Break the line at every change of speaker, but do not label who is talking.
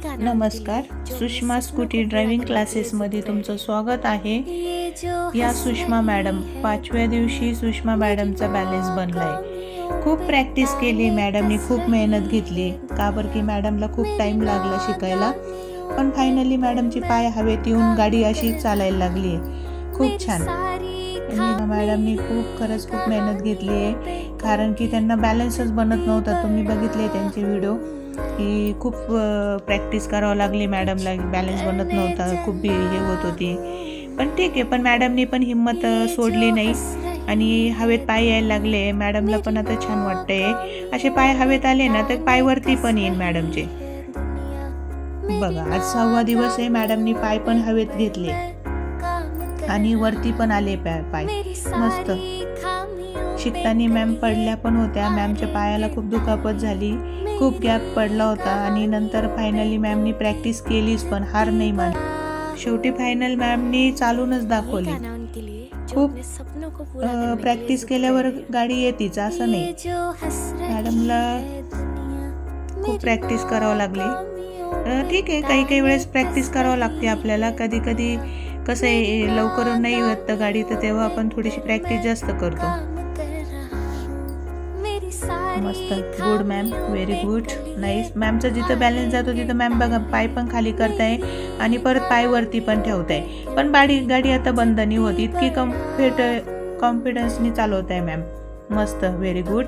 नमस्कार, Sushma scooty driving क्लासेसमध्ये तुमचं स्वागत आहे. या सुषमा मॅडम 5व्या दिवशी सुषमा मॅडमचा बॅलन्स बनलाय. खूप प्रॅक्टिस केली मॅडमनी, खूप मेहनत घेतली. का बरं की मॅडमला खूप टाईम लागला शिकायला, पण फायनली मॅडमची पाय हवेत येऊन गाडी अशी चालायला लागली. खूप छान. आणि मॅडमनी खरंच खूप मेहनत घेतली आहे, कारण की त्यांना बॅलन्सच बनत नव्हता. तुम्ही बघितले त्यांचे व्हिडिओ की खूप प्रॅक्टिस करावं लागली मॅडमला. बॅलन्स बनत नव्हता, खूप हे होत होती. पण ठीक आहे, पण मॅडमनी पण हिंमत सोडली नाही आणि हवेत पाय यायला लागले. मॅडमला पण आता छान वाटतंय. असे पाय हवेत आले ना तर पाय वरती पण येईल मॅडमचे. बघा, आज 6वा दिवस आहे. मॅडमनी पाय पण हवेत घेतले आणि वरती पण आले पाय. मस्त. शिकताना मॅम पडल्या पण होत्या. मॅमच्या पायाला खूप दुखापत झाली, खूप गॅप पडला होता आणि नंतर फायनली मॅमनी प्रॅक्टिस केलीच, पण हार नाही मानली. शेवटी फायनल मॅमनी चालूनच दाखवली. खूप प्रॅक्टिस केल्यावर गाडी येतीच असं नाही. मॅडमला खूप प्रॅक्टिस करावं लागली. ठीक आहे, काही वेळेस प्रॅक्टिस करावं लागते आपल्याला. कधी कधी कसं आहे, लवकर नाही होत गाडी, तर तेव्हा आपण थोडीशी प्रॅक्टिस जास्त करतो. मस्त. Good ma'am, very good, nice. मॅमचं जिथं बॅलन्स जातो तिथं मॅम बघा पाय पण खाली करताय आणि परत पाय वरती पण ठेवताय. पण गाडी आता बंद नाही होत. इतकी कॉन्फिडन्सनी चालवताय मॅम. मस्त, व्हेरी गुड.